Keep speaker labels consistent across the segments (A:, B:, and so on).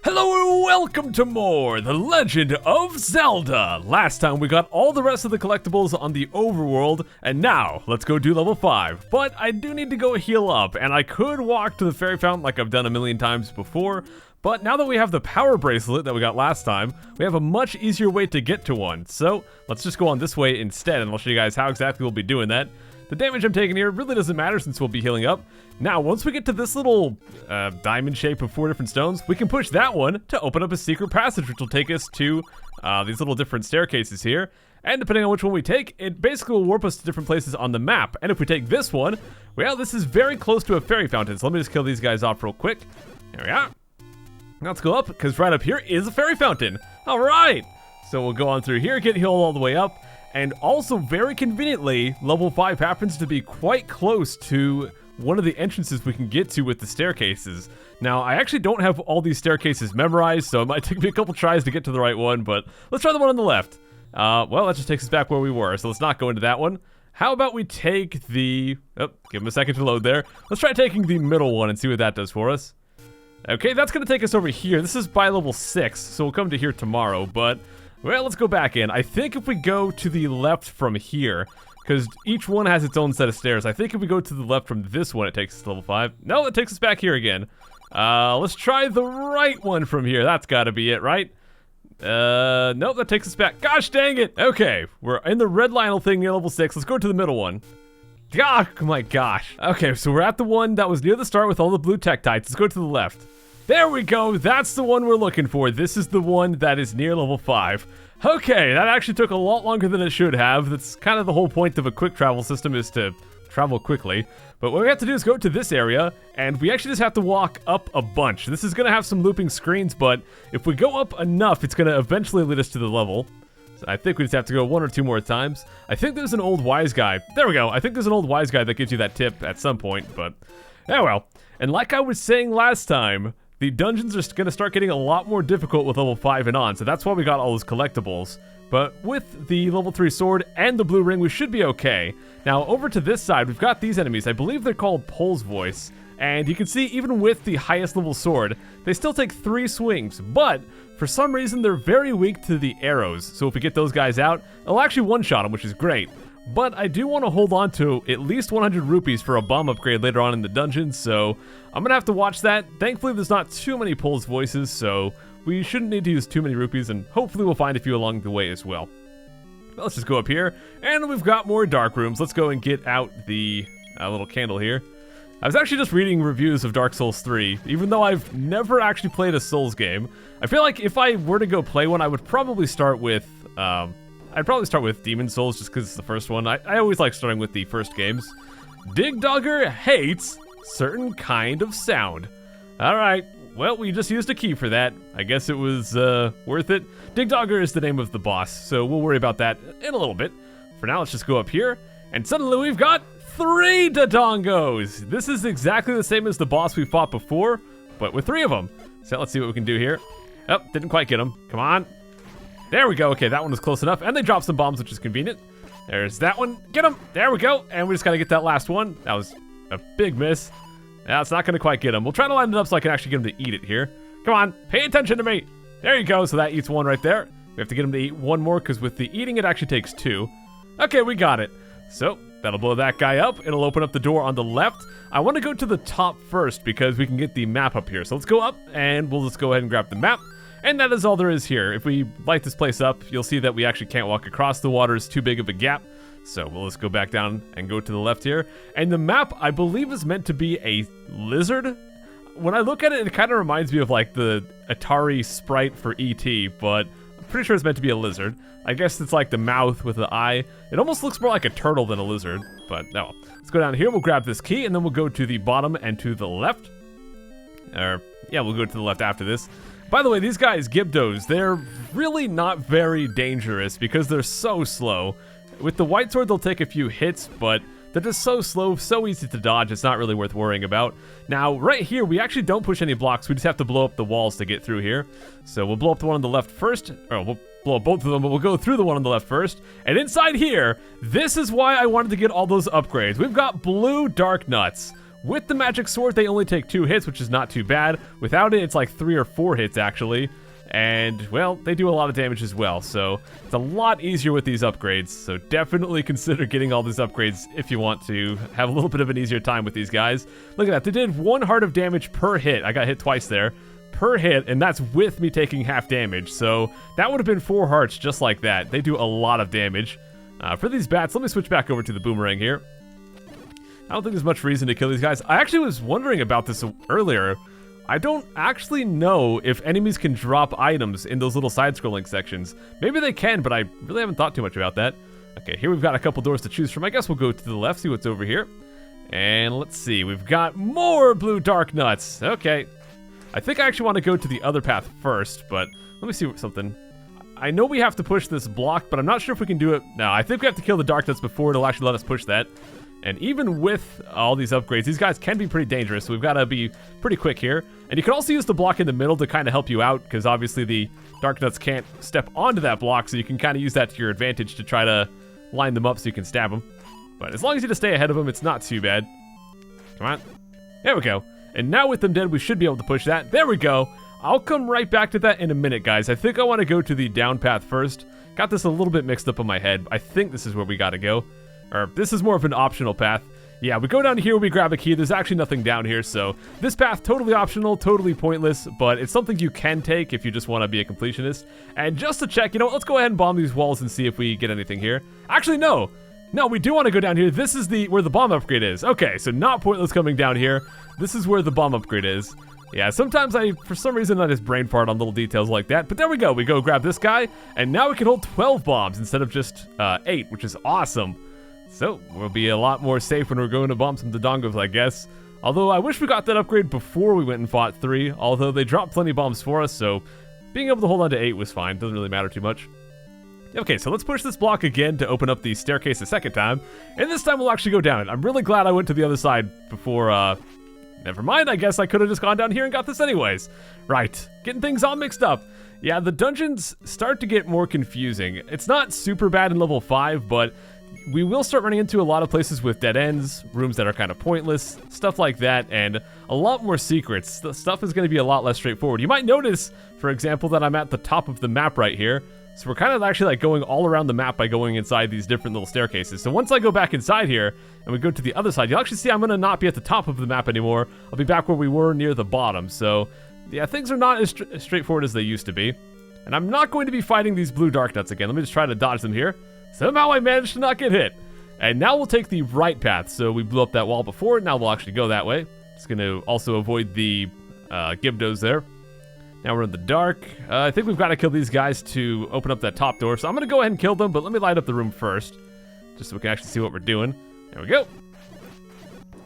A: Hello and welcome to more The Legend of Zelda! Last time we got all the rest of the collectibles on the overworld, and now let's go do level 5. But I do need to go heal up, and I could walk to the fairy fountain like I've done a million times before, but now that we have the power bracelet that we got last time, we have a much easier way to get to one. So let's just go on this way instead, and I'll show you guys how exactly we'll be doing that. The damage I'm taking here really doesn't matter since we'll be healing up. Now, once we get to this little diamond shape of 4 different stones, we can push that one to open up a secret passage, which will take us to these little different staircases here. And depending on which one we take, it basically will warp us to different places on the map. And if we take this one, well, this is very close to a fairy fountain. So let me just kill these guys off real quick. There we are. Let's go up, because right up here is a fairy fountain. All right. So we'll go on through here, get healed all the way up. And also, very conveniently, level 5 happens to be quite close to one of the entrances we can get to with the staircases. Now, I actually don't have all these staircases memorized, so it might take me a couple tries to get to the right one, but let's try the one on the left. Well, that just takes us back where we were, so let's not go into that one. How about we take the... Oh, give him a second to load there. Let's try taking the middle one and see what that does for us. Okay, that's going to take us over here. This is by level 6, so we'll come to here tomorrow, but... Well, let's go back in. I think if we go to the left from here, because each one has its own set of stairs, I think if we go to the left from this one, it takes us to level 5. No, it takes us back here again. Let's try the right one from here. That's got to be it, right? Nope, that takes us back. Gosh dang it. Okay, we're in the red Lionel thing near level 6. Let's go to the middle one. Oh my gosh. Okay, so we're at the one that was near the start with all the blue Tektites. Let's go to the left. There we go, that's the one we're looking for. This is the one that is near level 5. Okay, that actually took a lot longer than it should have. That's kind of the whole point of a quick travel system, is to travel quickly. But what we have to do is go to this area, and we actually just have to walk up a bunch. This is gonna have some looping screens, but if we go up enough, it's gonna eventually lead us to the level. So I think we just have to go 1 or 2 more times. I think there's an old wise guy. There we go, I think there's an old wise guy that gives you that tip at some point, but oh well. And like I was saying last time, the dungeons are going to start getting a lot more difficult with level 5 and on, so that's why we got all those collectibles. But with the level 3 sword and the blue ring, we should be okay. Now, over to this side, we've got these enemies. I believe they're called Pole's Voice. And you can see, even with the highest level sword, they still take 3 swings. But, for some reason, they're very weak to the arrows. So if we get those guys out, it'll actually one-shot them, which is great. But I do want to hold on to at least 100 rupees for a bomb upgrade later on in the dungeon, so I'm going to have to watch that. Thankfully, there's not too many Pole's Voices, so we shouldn't need to use too many rupees, and hopefully we'll find a few along the way as well. Let's just go up here, and we've got more dark rooms. Let's go and get out the little candle here. I was actually just reading reviews of Dark Souls 3, even though I've never actually played a Souls game. I feel like if I were to go play one, I would probably start with... I'd probably start with Demon Souls just because it's the first one. I always like starting with the first games. Dig Dogger hates certain kind of sound. Alright, well, we just used a key for that. I guess it was worth it. Dig Dogger is the name of the boss, so we'll worry about that in a little bit. For now, let's just go up here, and suddenly we've got 3 Dodongos! This is exactly the same as the boss we fought before, but with 3 of them. So let's see what we can do here. Oh, didn't quite get him. Come on. There we go. Okay, that one was close enough. And they dropped some bombs, which is convenient. There's that one. Get him. There we go. And we just got to get that last one. That was a big miss. Now it's not going to quite get him. We'll try to line it up so I can actually get him to eat it here. Come on. Pay attention to me. There you go. So that eats 1 right there. We have to get him to eat 1 more because with the eating, it actually takes 2. Okay, we got it. So that'll blow that guy up. It'll open up the door on the left. I want to go to the top first because we can get the map up here. So let's go up and we'll just go ahead and grab the map. And that is all there is here. If we light this place up, you'll see that we actually can't walk across the water. It's too big of a gap. So we'll just go back down and go to the left here. And the map, I believe, is meant to be a lizard. When I look at it, it kind of reminds me of like the Atari sprite for E.T., but I'm pretty sure it's meant to be a lizard. I guess it's like the mouth with the eye. It almost looks more like a turtle than a lizard, but no. Let's go down here, we'll grab this key, and then we'll go to the bottom and to the left. Yeah, we'll go to the left after this. By the way, these guys, Gibdos, they're really not very dangerous because they're so slow. With the white sword, they'll take a few hits, but they're just so slow, so easy to dodge, it's not really worth worrying about. Now, right here, we actually don't push any blocks. We just have to blow up the walls to get through here. So we'll blow up the one on the left first. Or we'll blow up both of them, but we'll go through the one on the left first. And inside here, this is why I wanted to get all those upgrades. We've got blue Darknuts, With the magic sword, they only take 2 hits, which is not too bad. Without it, it's like 3 or 4 hits, actually. And, well, they do a lot of damage as well, so it's a lot easier with these upgrades. So definitely consider getting all these upgrades if you want to have a little bit of an easier time with these guys. Look at that, they did 1 heart of damage per hit. I got hit twice there. Per hit, and that's with me taking half damage. So that would have been 4 hearts just like that. They do a lot of damage. For these bats, let me switch back over to the boomerang here. I don't think there's much reason to kill these guys. I actually was wondering about this earlier. I don't actually know if enemies can drop items in those little side-scrolling sections. Maybe they can, but I really haven't thought too much about that. Okay, here we've got a couple doors to choose from. I guess we'll go to the left, see what's over here. And let's see, we've got more blue Darknuts. Okay. I think I actually want to go to the other path first, but let me see something. I know we have to push this block, but I'm not sure if we can do it. No, I think we have to kill the Darknuts before it'll actually let us push that. And even with all these upgrades, these guys can be pretty dangerous, so we've got to be pretty quick here. And you can also use the block in the middle to kind of help you out, because obviously the Darknuts can't step onto that block, so you can kind of use that to your advantage to try to line them up so you can stab them. But as long as you just stay ahead of them, it's not too bad. Come on. There we go. And now with them dead, we should be able to push that. There we go. I'll come right back to that in a minute, guys. I think I want to go to the down path first. Got this a little bit mixed up in my head. I think this is where we got to go. Or this is more of an optional path. Yeah, we go down here, we grab a key. There's actually nothing down here, so this path, totally optional, totally pointless, but it's something you can take if you just want to be a completionist. And just to check, you know what, let's go ahead and bomb these walls and see if we get anything here. Actually, no. No, we do want to go down here. This is where the bomb upgrade is. Okay, so not pointless coming down here. This is where the bomb upgrade is. Yeah, sometimes for some reason, I just brain fart on little details like that. But there we go. We go grab this guy, and now we can hold 12 bombs instead of just 8, which is awesome. So, we'll be a lot more safe when we're going to bomb some Dodongos, I guess. Although, I wish we got that upgrade before we went and fought 3, although they dropped plenty of bombs for us, so being able to hold on to 8 was fine. Doesn't really matter too much. Okay, so let's push this block again to open up the staircase a second time, and this time we'll actually go down it. I'm really glad I went to the other side before, never mind, I guess I could have just gone down here and got this anyways. Right, getting things all mixed up. Yeah, the dungeons start to get more confusing. It's not super bad in level 5, but we will start running into a lot of places with dead ends, rooms that are kind of pointless, stuff like that, and a lot more secrets. The stuff is going to be a lot less straightforward. You might notice, for example, that I'm at the top of the map right here. So we're kind of actually like going all around the map by going inside these different little staircases. So once I go back inside here and we go to the other side, you'll actually see I'm going to not be at the top of the map anymore. I'll be back where we were near the bottom. So yeah, things are not as straightforward as they used to be. And I'm not going to be fighting these blue Darknuts again. Let me just try to dodge them here. Somehow I managed to not get hit. And now we'll take the right path. So we blew up that wall before. Now we'll actually go that way. Just going to also avoid the Gibdos there. Now we're in the dark. I think we've got to kill these guys to open up that top door. So I'm going to go ahead and kill them, but let me light up the room first. Just so we can actually see what we're doing. There we go.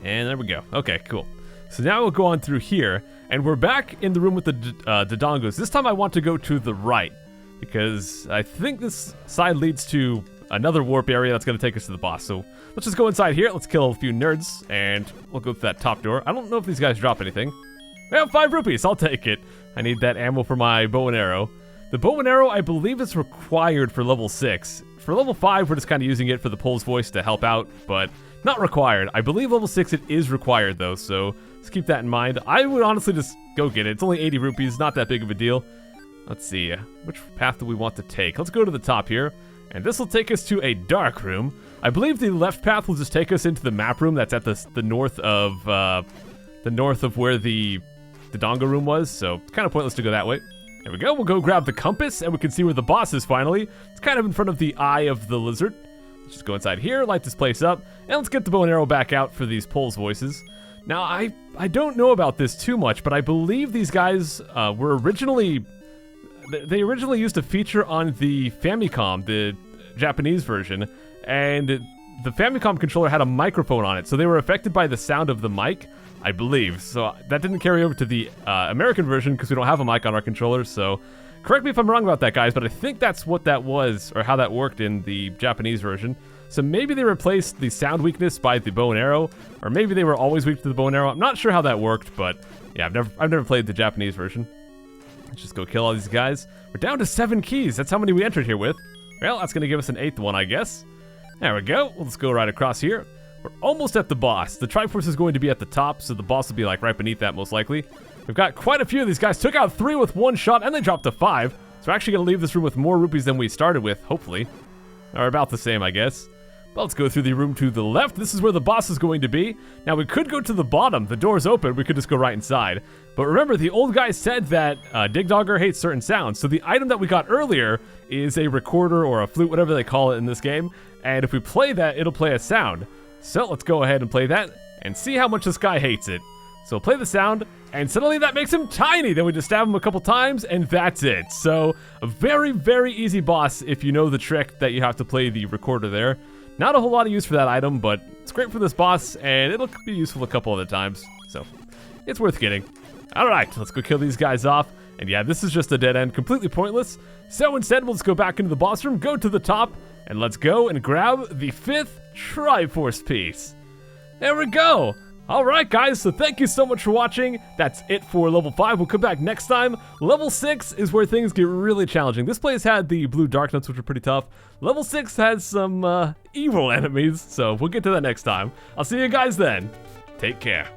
A: And there we go. Okay, cool. So now we'll go on through here. And we're back in the room with the Dodongos. This time I want to go to the right, because I think this side leads to another warp area that's going to take us to the boss. So let's just go inside here. Let's kill a few nerds, and we'll go through that top door. I don't know if these guys drop anything. Well, 5 rupees. I'll take it. I need that ammo for my bow and arrow. The bow and arrow, I believe it's required for level 6. For level 5, we're just kind of using it for the Pole's voice to help out, but not required. I believe level 6 it is required, though, so let's keep that in mind. I would honestly just go get it. It's only 80 rupees, not that big of a deal. Let's see, which path do we want to take? Let's go to the top here, and this will take us to a dark room. I believe the left path will just take us into the map room that's at the north of where the Dodongo room was, so it's kind of pointless to go that way. There we go. We'll go grab the compass, and we can see where the boss is finally. It's kind of in front of the eye of the lizard. Let's just go inside here, light this place up, and let's get the bow and arrow back out for these Pole's voices. Now, I don't know about this too much, but I believe these guys were originally... They originally used a feature on the Famicom, the Japanese version, and the Famicom controller had a microphone on it, so they were affected by the sound of the mic, I believe. So that didn't carry over to the American version because we don't have a mic on our controller, so correct me if I'm wrong about that, guys, but I think that's what that was, or how that worked in the Japanese version. So maybe they replaced the sound weakness by the bow and arrow, or maybe they were always weak to the bow and arrow. I'm not sure how that worked, but yeah, I've never played the Japanese version. Let's just go kill all these guys. We're down to 7 keys. That's how many we entered here with. Well, that's going to give us an 8th one, I guess. There we go. We'll just go right across here. We're almost at the boss. The Triforce is going to be at the top, so the boss will be like right beneath that most likely. We've got quite a few of these guys. Took out 3 with 1 shot, and they dropped to 5. So we're actually going to leave this room with more rupees than we started with, hopefully. Or about the same, I guess. But let's go through the room to the left. This is where the boss is going to be. Now, we could go to the bottom. The door's open. We could just go right inside. But remember, the old guy said that Dig Dogger hates certain sounds. So the item that we got earlier is a recorder or a flute, whatever they call it in this game. And if we play that, it'll play a sound. So let's go ahead and play that and see how much this guy hates it. So play the sound, and suddenly that makes him tiny. Then we just stab him a couple times, and that's it. So a very, very easy boss if you know the trick that you have to play the recorder there. Not a whole lot of use for that item, but it's great for this boss, and it'll be useful a couple other times. So it's worth getting. All right, let's go kill these guys off. And yeah, this is just a dead end, completely pointless. So instead, we'll just go back into the boss room, go to the top, and let's go and grab the 5th Triforce piece. There we go. All right, guys, so thank you so much for watching. That's it for level 5. We'll come back next time. Level 6 is where things get really challenging. This place had the blue Darknuts, which are pretty tough. Level 6 has some evil enemies, so we'll get to that next time. I'll see you guys then. Take care.